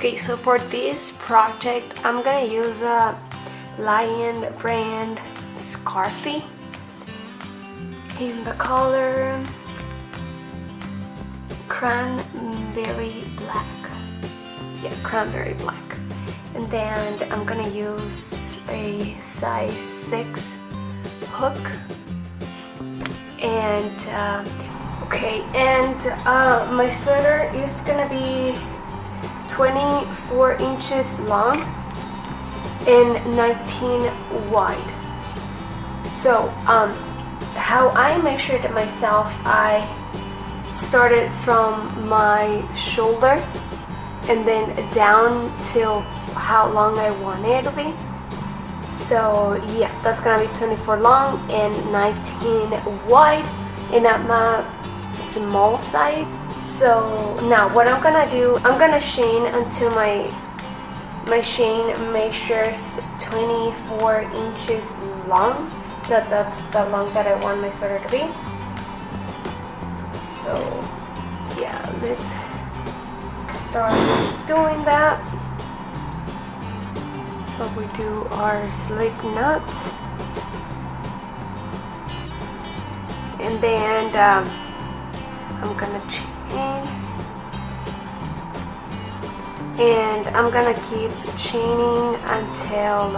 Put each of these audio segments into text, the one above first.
Okay, so for this project, I'm gonna use a Lion brand scarfie in the color cranberry black. Yeah, cranberry black. And then I'm gonna use a size 6 hook. And okay, and my sweater is gonna be 24 inches long and 19 wide. So how I measured it myself, I started from my shoulder and then down till how long I want it to be. So yeah, that's gonna be 24 long and 19 wide, and I'm a small size. So now what I'm gonna do, I'm gonna chain until my chain measures 24 inches long. That's the long that I want my sweater to be. So yeah, let's start doing that. So we do our slip knot, and then I'm gonna chain, and I'm gonna keep chaining until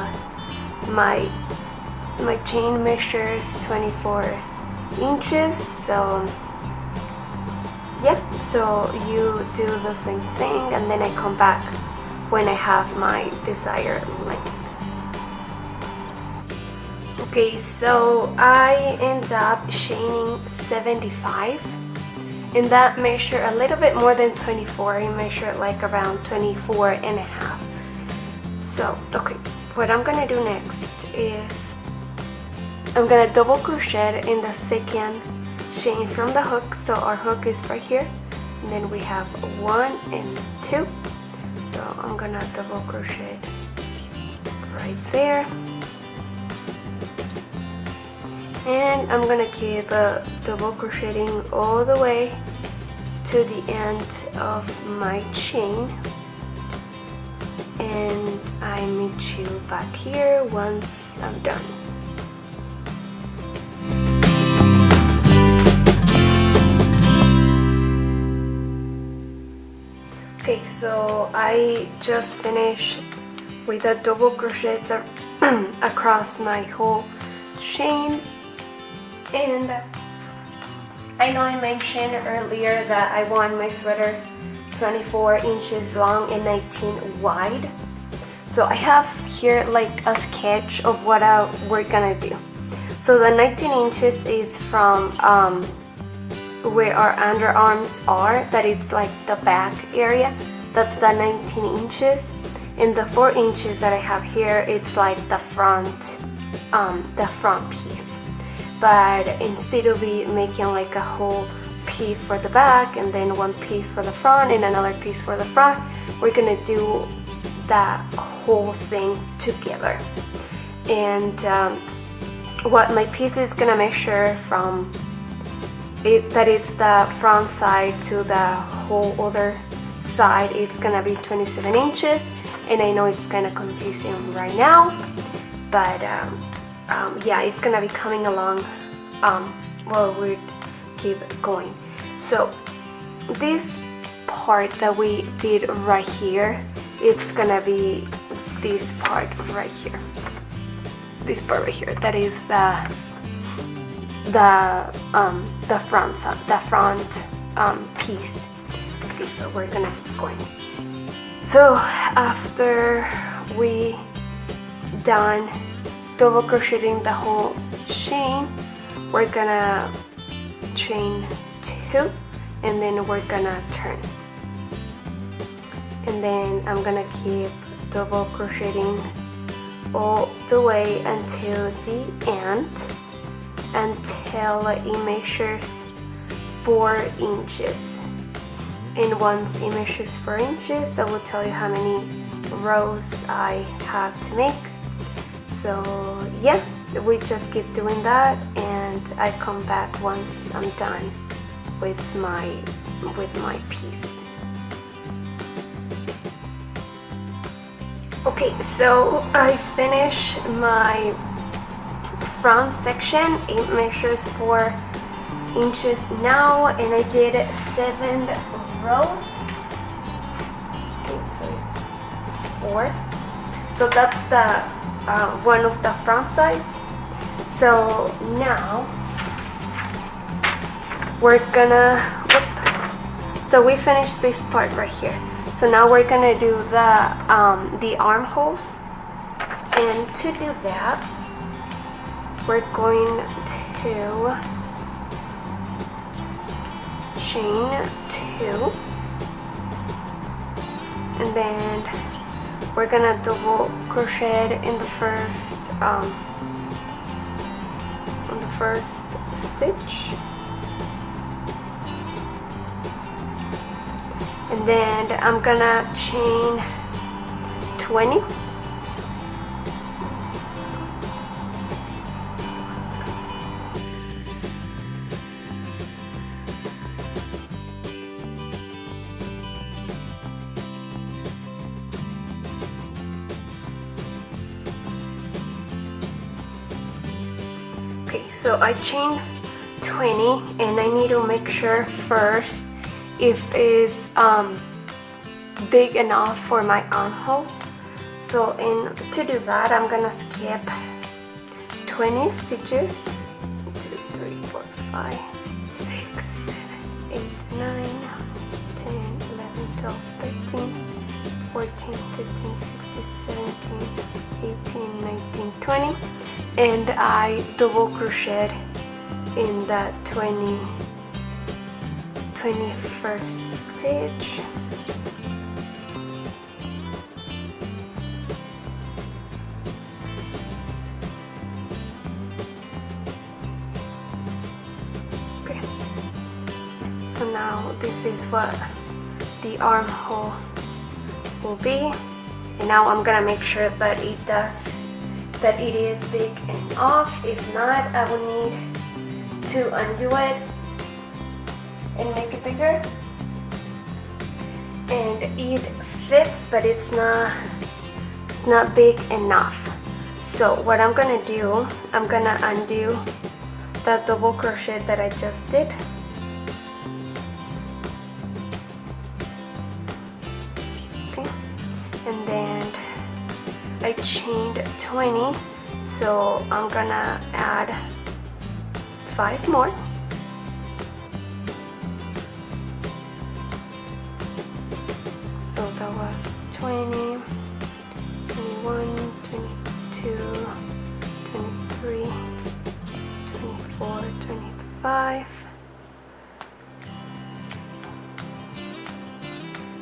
my chain measures 24 inches. So yep, so you do the same thing, and then I come back when I have my desired length. Okay, so I end up chaining 75, and that measure a little bit more than 24. I measure like around 24 and a half. So okay, what I'm gonna do next is I'm gonna double crochet in the second chain from the hook. So our hook is right here, and then we have 1 and 2. So I'm gonna double crochet right there, and I'm gonna keep double crocheting all the way to the end of my chain, and I meet you back here once I'm done. Okay, so I just finished with a double crochet across my whole chain, and I know I mentioned earlier that I want my sweater 24 inches long and 19 wide. So I have here like a sketch of what we're gonna do. So the 19 inches is from where our underarms are, that is like the back area. That's the 19 inches, and the 4 inches that I have here, it's like the front piece. But instead of making like a whole piece for the back and then one piece for the front and another piece for the front, we're gonna do that whole thing together. And what my piece is gonna measure from it, that it's the front side to the whole other side, it's gonna be 27 inches. And I know it's kind of confusing right now, but yeah, it's gonna be coming along while we keep going. So this part that we did right here, it's gonna be this part right here. This part right here, that is the front piece. Okay, so we're gonna keep going. So after we done double crocheting the whole chain, we're gonna chain 2, and then we're gonna turn, and then I'm gonna keep double crocheting all the way until the end, until it measures 4 inches. And once it measures 4 inches, I will tell you how many rows I have to make. So yeah, we just keep doing that, and I come back once I'm done with my piece. Okay, so I finished my front section. It measures 4 inches now, and I did 7 rows. Okay, so it's 4. So that's the one of the front size. So now we're gonna, so we finished this part right here. So now we're gonna do the armholes, and to do that, we're going to chain 2, and then we're gonna double crochet in the first stitch, and then I'm gonna chain 20. Okay, so I chained 20, and I need to make sure first if it's big enough for my armholes. So to do that, I'm gonna skip 20 stitches. 1, 2, 3, 4, 5, 6, 7, 8, 9, 10, 11, 12, 13, 14, 15, 16, 17, 18, 19, 20, and I double crocheted in the 21st stitch. Okay, so now this is what the armhole will be, and now I'm gonna make sure that it is big enough. If not, I will need to undo it and make it bigger. And it fits, but it's not big enough. So what I'm gonna do, I'm gonna undo that double crochet that I just did. Okay, and then I chained 20, so I'm gonna add 5 more. So that was 20, 21, 22, 23, 24, 25.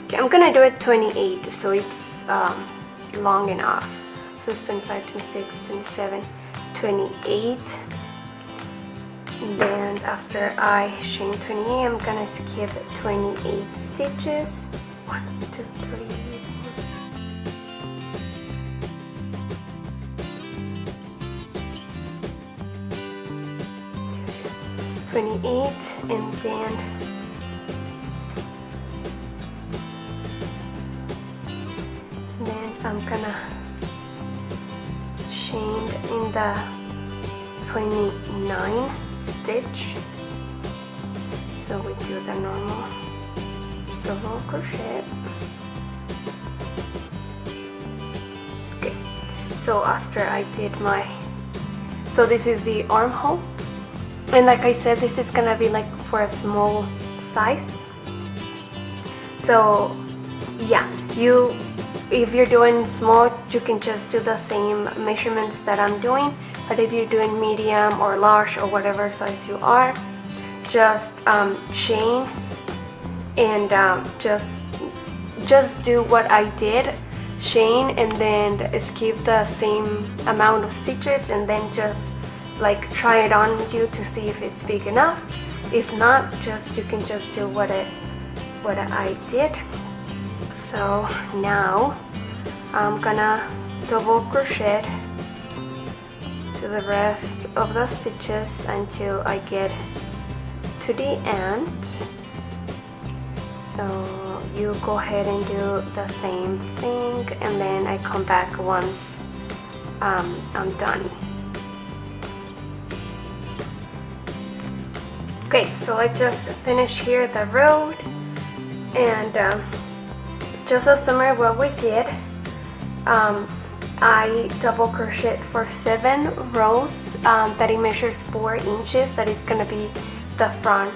Okay, I'm gonna do it 28, so it's long enough. So it's 25, 26, 27, 28. And then after I chain 28, I'm gonna skip 28 stitches. 1, 2, 3, 4. 28, and then I'm gonna chain in the 29 stitch. So we do the normal double crochet. Okay, so after I did so this is the armhole, and like I said, this is gonna be like for a small size. So yeah, if you're doing small, you can just do the same measurements that I'm doing. But if you're doing medium or large or whatever size you are, just chain and just do what I did, chain and then skip the same amount of stitches, and then just like try it on you to see if it's big enough. If not, you can just do what I did. So now I'm gonna double crochet to the rest of the stitches until I get to the end. So you go ahead and do the same thing, and then I come back once I'm done. Okay, so I just finished here the row, and just a summary of what we did. I double crocheted for 7 rows. That it measures 4 inches. That is gonna be the front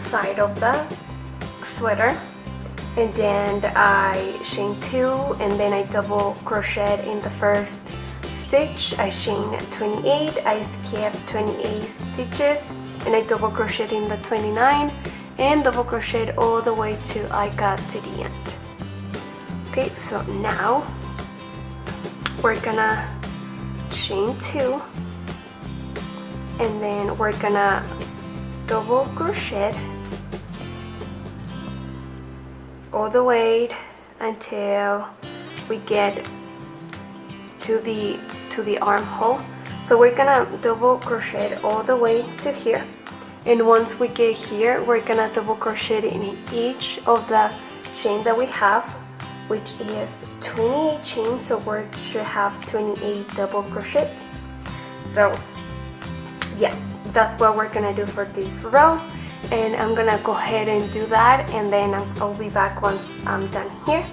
side of the sweater. And then I chained 2, and then I double crocheted in the first stitch. I chained 28. I skipped 28 stitches, and I double crocheted in the 29, and double crocheted all the way till I got to the end. Okay, so now we're gonna chain 2, and then we're gonna double crochet all the way until we get to the armhole. So we're gonna double crochet all the way to here, and once we get here, we're gonna double crochet in each of the chain that we have, which is 28 chains. So we should have 28 double crochets. So yeah, that's what we're gonna do for this row, and I'm gonna go ahead and do that, and then I'll be back once I'm done here,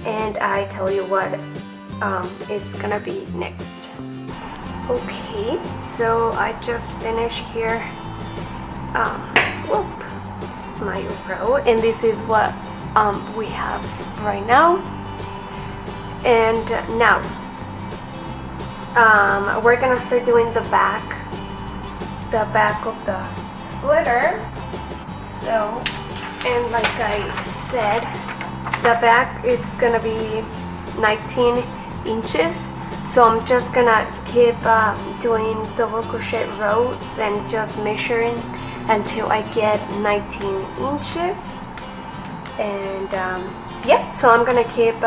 and I tell you what it's gonna be next. Okay, so I just finished here my row, and this is what we have right now. And now we're gonna start doing the back of the sweater. So, and like I said, the back is gonna be 19 inches. So I'm just gonna keep doing double crochet rows and just measuring until I get 19 inches. And yeah, so I'm gonna keep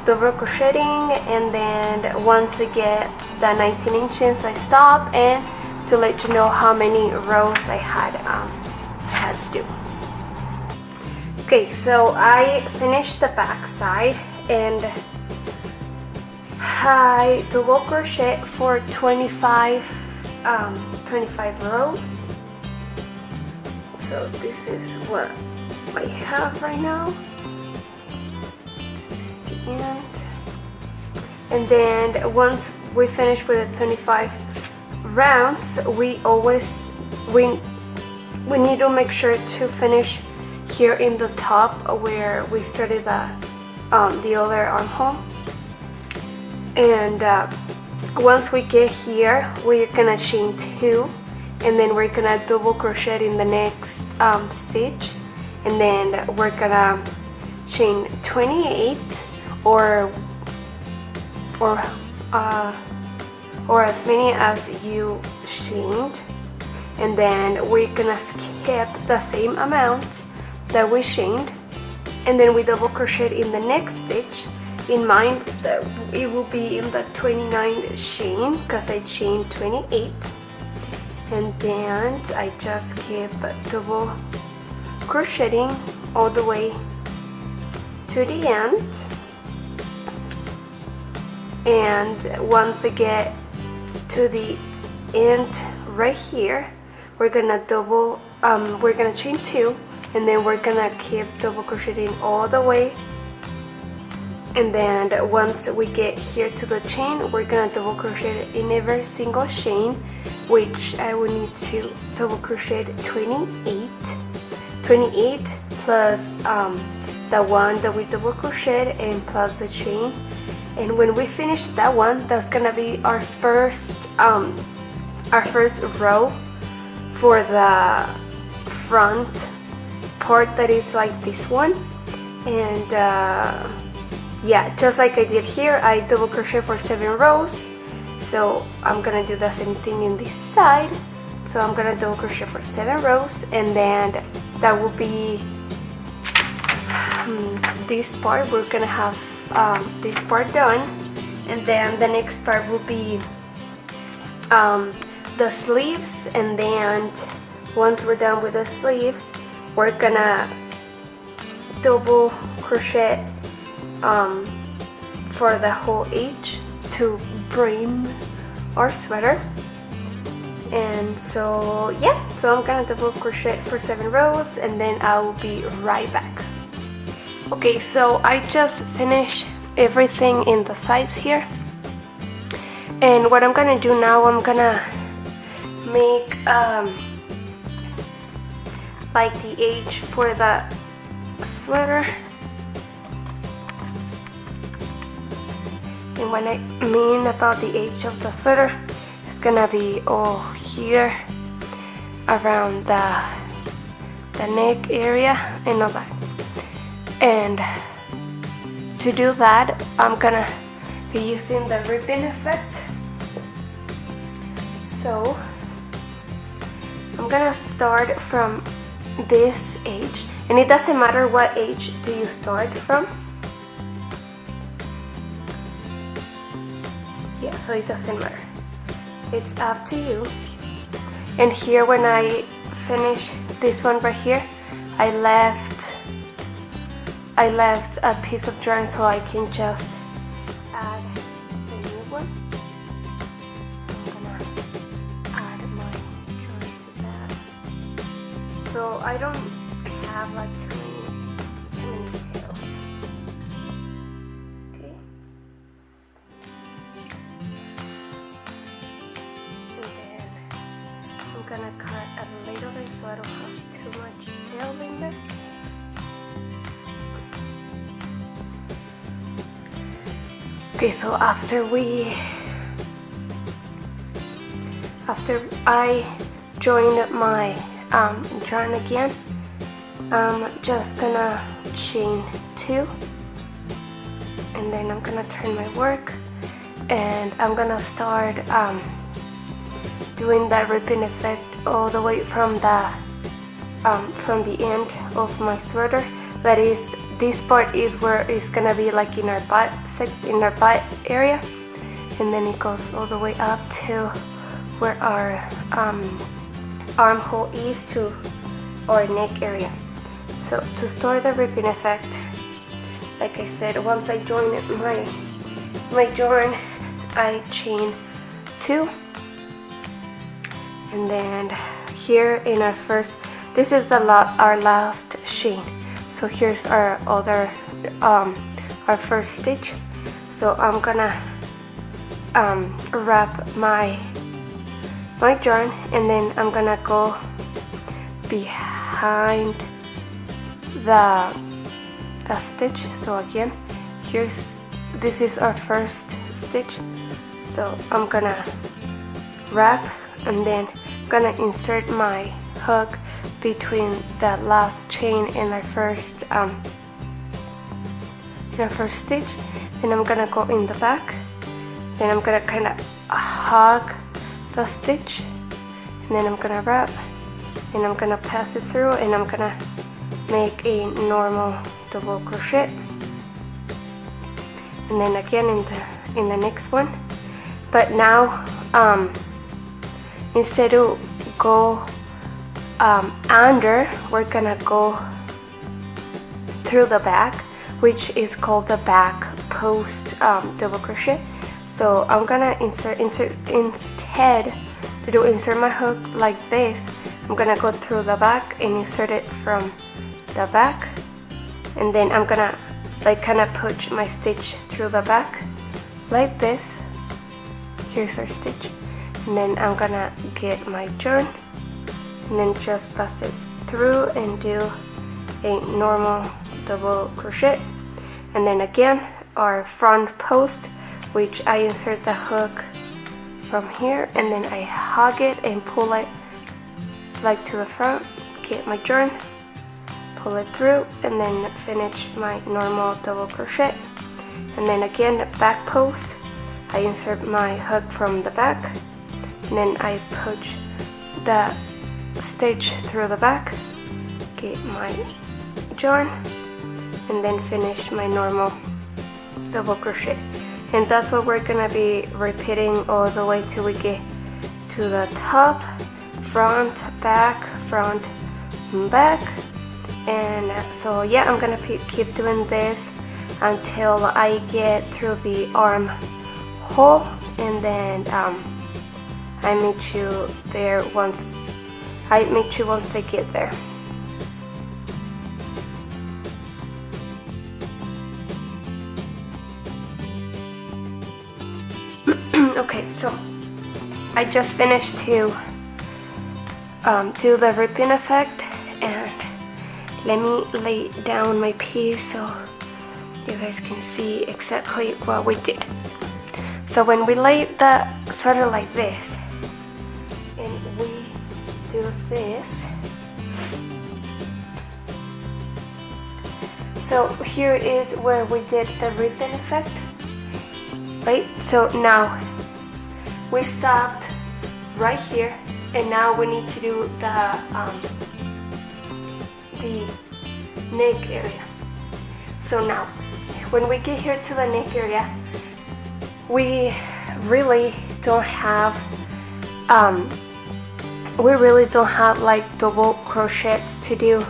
double crocheting, and then once I get the 19 inches I stop, and to let you know how many rows I had to do. Okay, so I finished the back side, and I double crochet for 25 rows. So this is what I have right now. This is the end. And then once we finish with the 25 rounds, we need to make sure to finish here in the top where we started the other armhole. And once we get here, we're gonna chain 2, and then we're gonna double crochet in the next stitch, and then we're gonna chain 28 or as many as you chained, and then we're gonna skip the same amount that we chained, and then we double crochet in the next stitch. In mind that it will be in the 29 chain because I chained 28, and then I just keep double crocheting all the way to the end. And once I get to the end right here, we're gonna chain 2, and then we're gonna keep double crocheting all the way. And then once we get here to the chain, we're gonna double crochet in every single chain, which I will need to double crochet 28 plus the one that we double crocheted and plus the chain. And when we finish that one, that's gonna be our first row for the front part that is like this one. And yeah, just like I did here, I double crochet for 7 rows. So I'm gonna do the same thing in this side. So I'm gonna double crochet for 7 rows, and then that will be this part. We're gonna have this part done, and then the next part will be the sleeves. And then once we're done with the sleeves, we're gonna double crochet for the whole edge to brim our sweater. And so yeah, so I'm gonna double crochet for 7 rows and then I'll be right back. Okay, so I just finished everything in the sides here, and what I'm gonna do now, I'm gonna make like the edge for the sweater. And what I mean about the edge of the sweater, it's gonna be all here around the neck area and all that. And to do that, I'm gonna be using the ribbon effect. So I'm gonna start from this edge, and it doesn't matter what edge do you start from. Yeah, so it doesn't matter. It's up to you. And here, when I finish this one right here, I left a piece of yarn so I can just add the new one. So I'm gonna add my yarn to that. So I don't have like too many details. Okay. And then I'm gonna cut a little bit so I don't have too much tail in there. Okay, so after I joined my yarn again, I'm just gonna chain 2, and then I'm gonna turn my work, and I'm gonna start doing that ribbon effect all the way from the end of my sweater. That is, this part is where it's gonna be like in our butt area, and then it goes all the way up to where our armhole is to our neck area. So to start the ribbon effect, like I said, once I join my yarn, I chain 2, and then here in our first, this is our last chain. So here's our other our first stitch. So I'm gonna wrap my yarn, and then I'm gonna go behind the stitch. So again, this is our first stitch. So I'm gonna wrap, and then gonna insert my hook between the last chain and our first stitch. Then I'm gonna go in the back, then I'm gonna kind of hug the stitch, and then I'm gonna wrap, and I'm gonna pass it through, and I'm gonna make a normal double crochet, and then again in the next one. But now instead of go under, we're gonna go through the back, which is called the back post double crochet. So I'm gonna insert instead to insert my hook like this, I'm gonna go through the back and insert it from the back, and then I'm gonna like kind of push my stitch through the back like this. Here's our stitch, and then I'm gonna get my yarn, and then just pass it through and do a normal double crochet. And then again, our front post, which I insert the hook from here, and then I hug it and pull it like to the front, get my yarn, pull it through, and then finish my normal double crochet. And then again, the back post, I insert my hook from the back, and then I push the stitch through the back, get my yarn, and then finish my normal double crochet. And that's what we're gonna be repeating all the way till we get to the top, front, back, And so yeah, I'm gonna keep doing this until I get through the armhole, and then I meet you there once I get there. Okay, so I just finished to do the ripping effect, and let me lay down my piece so you guys can see exactly what we did. So when we lay the sweater like this and we do this, so here is where we did the ribbon effect, right? So now we stopped right here, and now we need to do the neck area. So now when we get here to the neck area, we really don't have like double crochets to do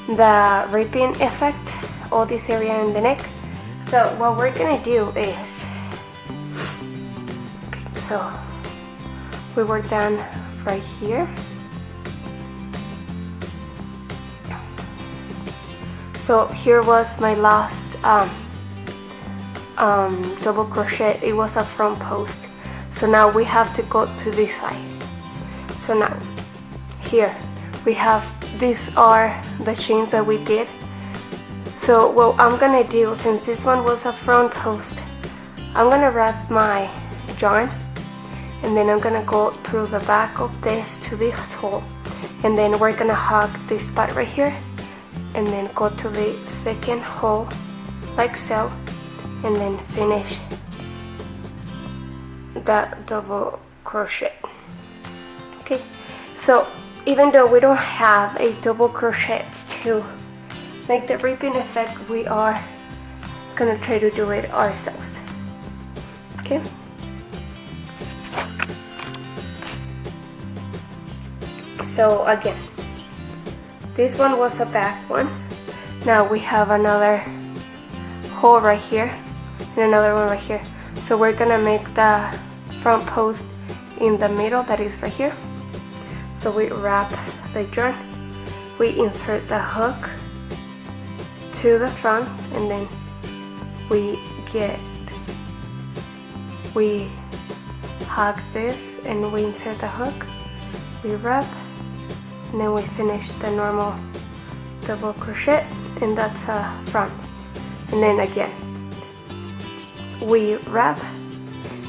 the ripping effect, all this area in the neck. So what we're gonna do is, okay, so we were done right here. So here was my last double crochet. It was a front post. So now we have to go to this side. So now here we have, these are the chains that we did. So what I'm gonna do, since this one was a front post, I'm gonna wrap my yarn, and then I'm gonna go through the back of this to this hole, and then we're gonna hug this spot right here, and then go to the second hole like so, and then finish that double crochet. Okay, so even though we don't have a double crochet to make the ripping effect, we are gonna try to do it ourselves. Okay, so again, this one was a back one. Now we have another hole right here and another one right here. So we're gonna make the front post in the middle, that is right here. So we wrap the yarn, we insert the hook to the front, and then we hug this and we insert the hook, we wrap, and then we finish the normal double crochet, and that's a front. And then again we wrap,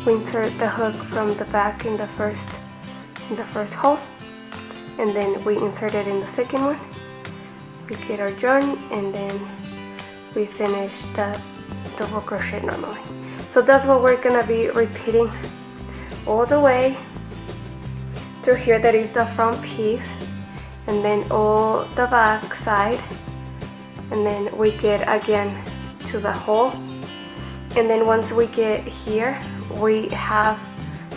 we insert the hook from the back in the first hole, and then we insert it in the second one, we get our yarn, and then we finish the double crochet normally. So that's what we're gonna be repeating all the way through here. That is the front piece, and then all the back side, and then we get again to the hole, and then once we get here we have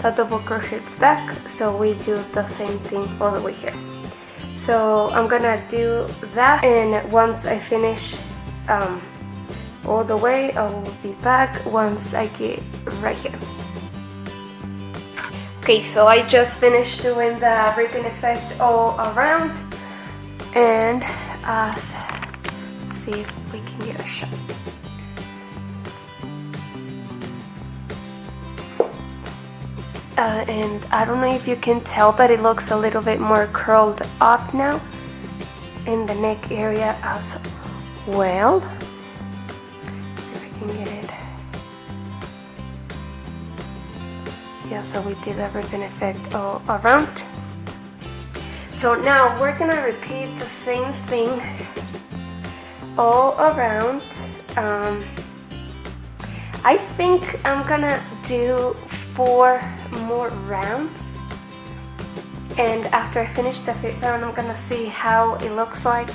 the double crochet stack, so we do the same thing all the way here. So I'm gonna do that, and once I finish all the way, I will be back once I get right here. Okay, so I just finished doing the ribbon effect all around, and let's see if we can get a shot. And I don't know if you can tell, but it looks a little bit more curled up now in the neck area as well. Let's see if I can get it. Yeah, so we did the ribbon effect all around. So now we're gonna repeat the same thing all around. I think I'm gonna do 4 more rounds, and after I finish the 5th round I'm gonna see how it looks like,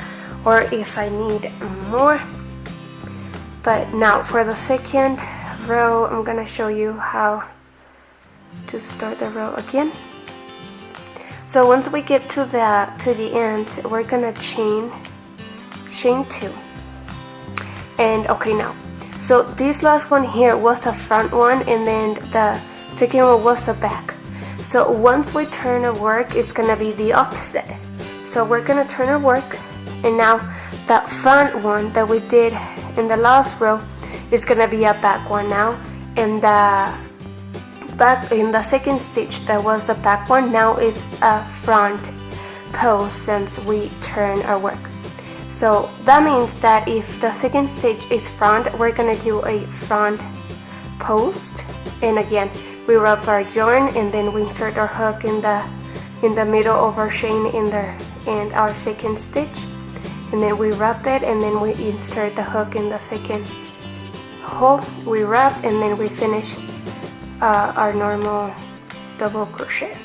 or if I need more. But now for the second row, I'm gonna show you how to start the row again. So once we get to the end, we're gonna chain chain 2. And okay, now, so this last one here was a front one, and then the second one was a back. So once we turn our work, it's gonna be the opposite. So we're gonna turn our work, and now that front one that we did in the last row is gonna be a back one now, and the back in the second stitch that was the back one, now it's a front post since we turn our work. So that means that if the second stitch is front, we're gonna do a front post, and again we wrap our yarn, and then we insert our hook in the middle of our chain in there and our second stitch, and then we wrap it, and then we insert the hook in the second hole, we wrap, and then we finish our normal double crochet.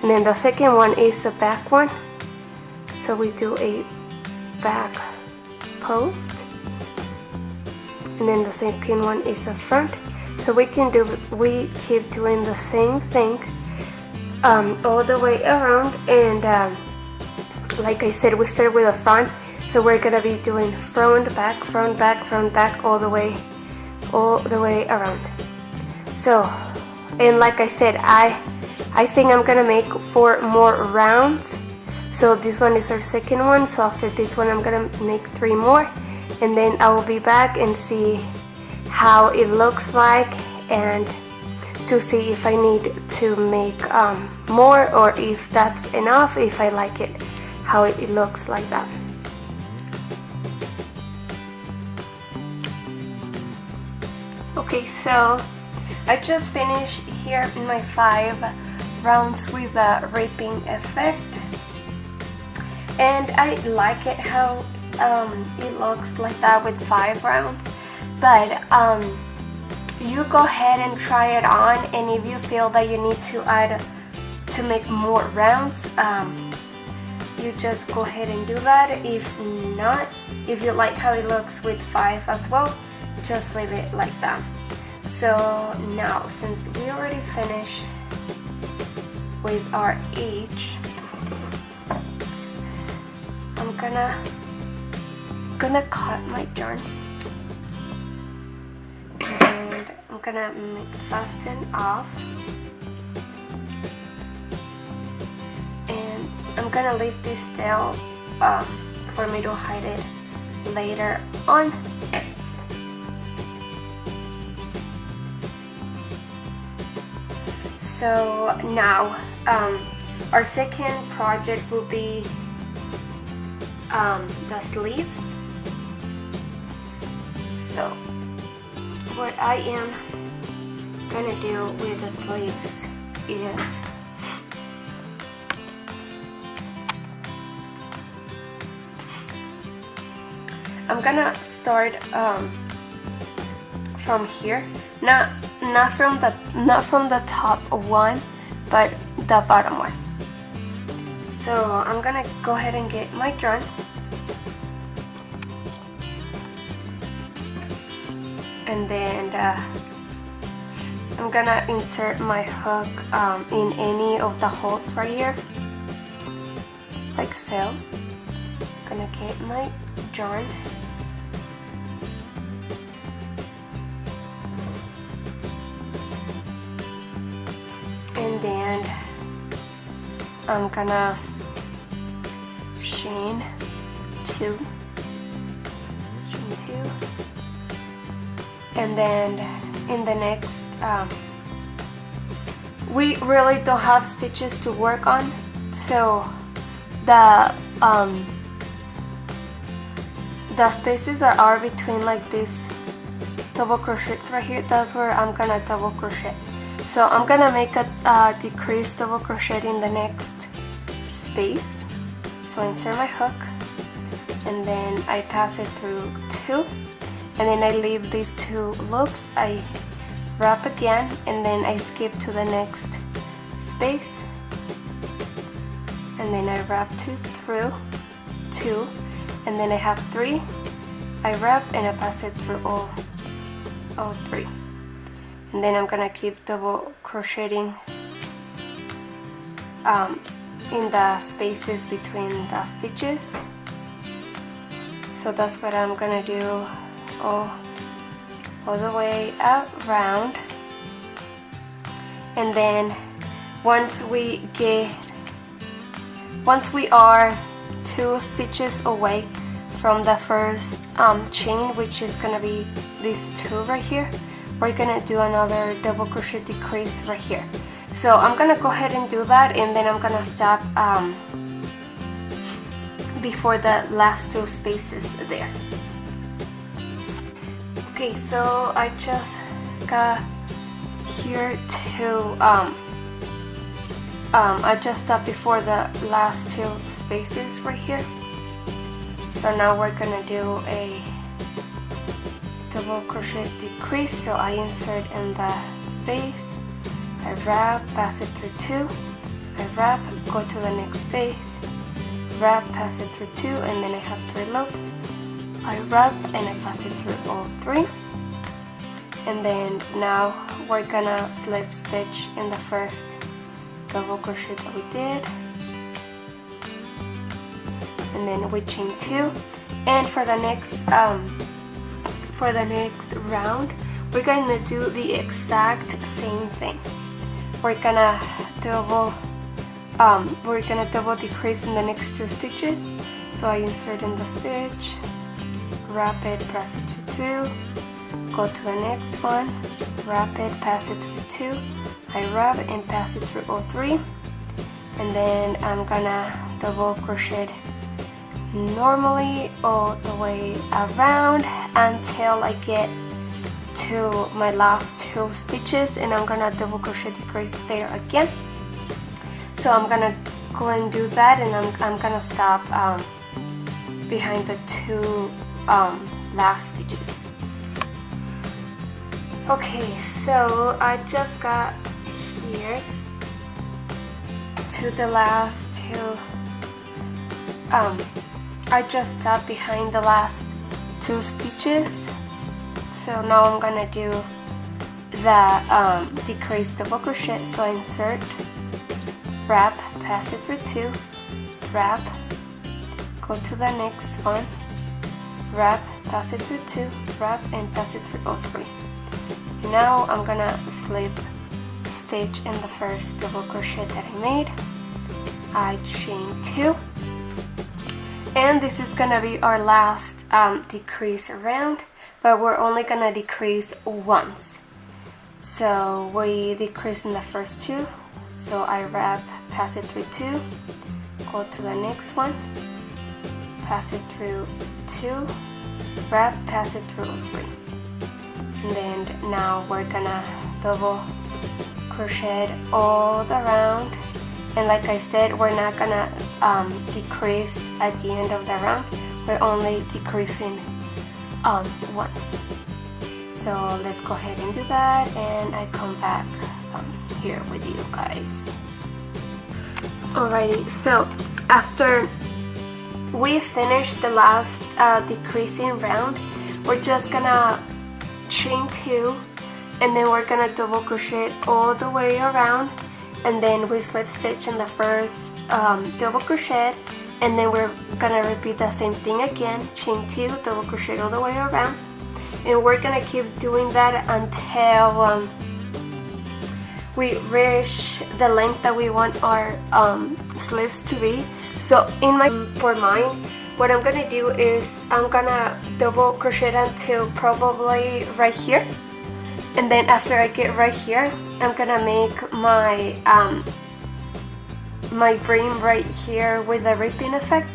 And then the second one is a back one, so we do a back post, and then the second one is a front. So we keep doing the same thing all the way around, and like I said, we start with a front, so we're gonna be doing front back, front back, front back, all the way around. So, and like I said, I think I'm gonna make 4 more rounds. So this one is our second one, so after this one I'm gonna make 3 more, and then I will be back and see how it looks like, and to see if I need to make more, or if that's enough, if I like it how it looks like that. Okay, so I just finished here in my 5 rounds with a ripping effect, and I like it how it looks like that with 5 rounds. But you go ahead and try it on, and if you feel that you need to add to make more rounds, you just go ahead and do that. If not, if you like how it looks with 5 as well, just leave it like that. So now, since we already finished with our H, I'm gonna cut my yarn, and I'm gonna fasten off, and I'm gonna leave this tail for me to hide it later on. So now our second project will be the sleeves. So what I am gonna do with the sleeves is I'm gonna start from here, not from the top one, but the bottom one. So I'm gonna go ahead and get my yarn, and then I'm gonna insert my hook in any of the holes right here, like so. I'm gonna get my yarn, and then I'm gonna chain 2, and then in the next we really don't have stitches to work on, so the spaces that are between like these double crochets right here, that's where I'm gonna double crochet. So I'm gonna make a decreased double crochet in the next space. So I insert my hook, and then I pass it through 2, and then I leave these 2 loops. I wrap again, and then I skip to the next space, and then I wrap 2 through 2, and then I have 3. I wrap and I pass it through all 3. And then I'm gonna keep double crocheting in the spaces between the stitches. So that's what I'm gonna do all the way around. And then once we are 2 stitches away from the first chain, which is gonna be these 2 right here, we're gonna do another double crochet decrease right here. So I'm gonna go ahead and do that, and then I'm gonna stop before the last 2 spaces there. Okay, so I just got here to I just stopped before the last 2 spaces right here. So now we're gonna do a double crochet decrease. So I insert in the space, I wrap, pass it through 2, I wrap, go to the next space, wrap, pass it through 2, and then I have 3 loops. I wrap and I pass it through all 3. And then now we're gonna slip stitch in the first double crochet that we did, and then we chain 2. And for the next round, we're gonna do the exact same thing. We're gonna double decrease in the next 2 stitches. So I insert in the stitch, wrap it, pass it through 2, go to the next one, wrap it, pass it through 2, I wrap and pass it through all 3, and then I'm gonna double crochet normally all the way around until I get to my last 2 stitches, and I'm gonna double crochet decrease there again. So I'm gonna go and do that, and I'm gonna stop behind the 2 last stitches. Okay, so I just got here to the last 2. I just stopped behind the last 2 stitches. So now I'm gonna do the decrease double crochet. So I insert, wrap, pass it through 2, wrap, go to the next one, wrap, pass it through 2, wrap, and pass it through all 3. Now I'm gonna slip stitch in the first double crochet that I made. I chain 2, and this is gonna be our last decrease round, but we're only gonna decrease once. So we decrease in the first 2, so I wrap, pass it through 2, go to the next one, pass it through 2, wrap, pass it through all 3. And then now we're gonna double crochet all around, and like I said, we're not gonna decrease at the end of the round. We're only decreasing once. So let's go ahead and do that, and I come back here with you guys. Alrighty, so after we finish the last decreasing round, we're just gonna chain 2, and then we're gonna double crochet all the way around, and then we slip stitch in the first double crochet, and then we're gonna repeat the same thing again, chain 2, double crochet all the way around, and we're gonna keep doing that until we reach the length that we want our sleeves to be. So for mine, what I'm gonna do is I'm gonna double crochet until probably right here, and then after I get right here, I'm gonna make my my brim right here with the ripping effect.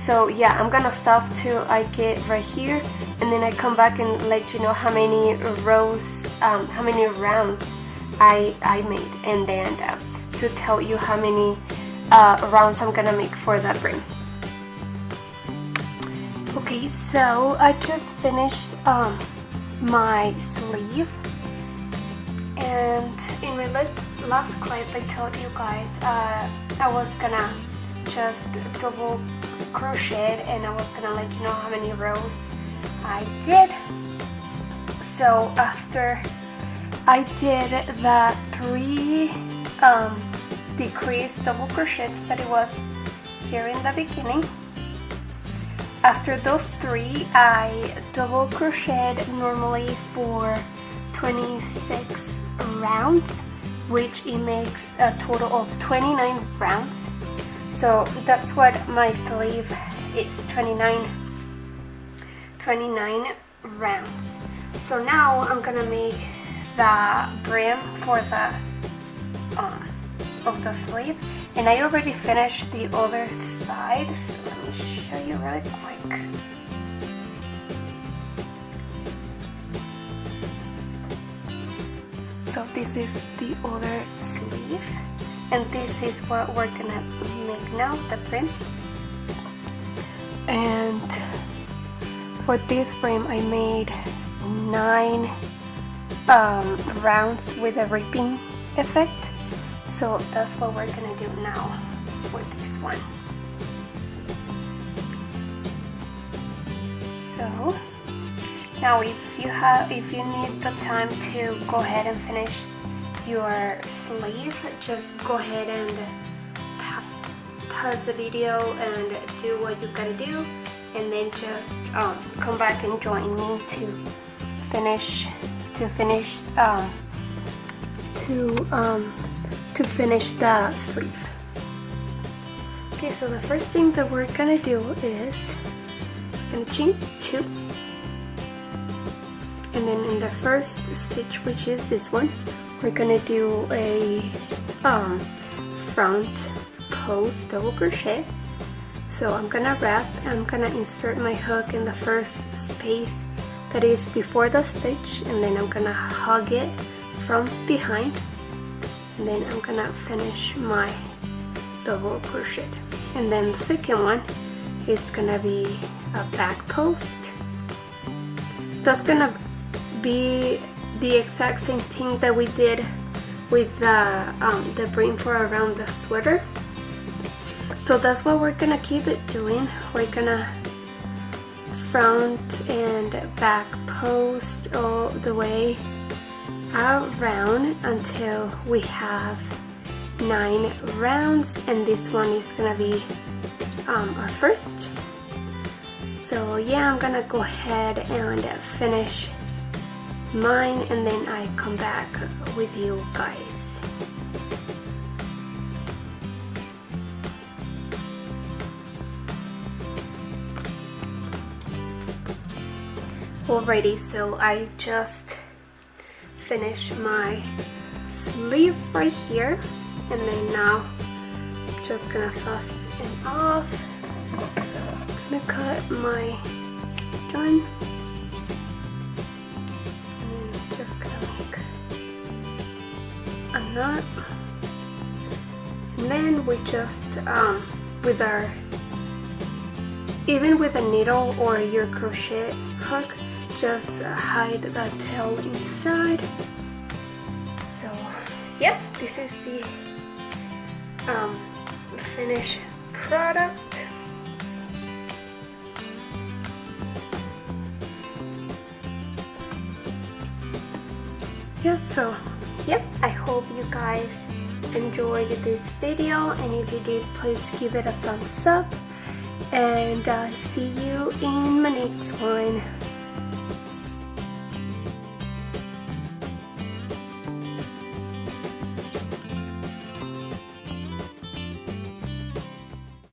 So yeah, I'm gonna stop till I get right here, and then I come back and let you know how many rows, how many rounds I made, and then to tell you how many rounds I'm gonna make for the brim. Okay, so I just finished my sleeve, and in my last clip I told you guys I was gonna just double crochet, and I was gonna let you know how many rows I did. So after I did the 3 decreased double crochets that it was here in the beginning, after those 3, I double crocheted normally for 26 rounds, which it makes a total of 29 rounds. So that's what my sleeve is, 29 rounds. So now I'm gonna make the brim for the of the sleeve, and I already finished the other side, so let me show you really quick. So this is the other sleeve, and this is what we're gonna make now, the brim. And for this brim I made 9 rounds with a ripping effect. So that's what we're gonna do now with this one. So now if you need the time to go ahead and finish your sleeve, just go ahead and pause the video and do what you gotta do, and then just come back and join me to finish the sleeve. Okay, so the first thing that we're gonna do is gonna chain 2, and then in the first stitch, which is this one, we're gonna do a front post double crochet. So I'm gonna wrap, I'm gonna insert my hook in the first space that is before the stitch, and then I'm gonna hug it from behind, and then I'm gonna finish my double crochet. And then the second one is gonna be a back post. That's gonna be the exact same thing that we did with the brim for around the sweater. So that's what we're gonna keep it doing. We're gonna front and back post all the way around until we have 9 rounds, and this one is gonna be our first. So yeah, I'm gonna go ahead and finish mine, and then I come back with you guys. Alrighty, so I just finished my sleeve right here, and then now I'm just gonna first it off. I'm gonna cut my gun, and just gonna make a knot, and then we just with our, even with a needle or your crochet hook, just hide the tail inside. So yep, this is the finished product. Yeah, so yep, I hope you guys enjoyed this video, and if you did, please give it a thumbs up, and see you in my next one.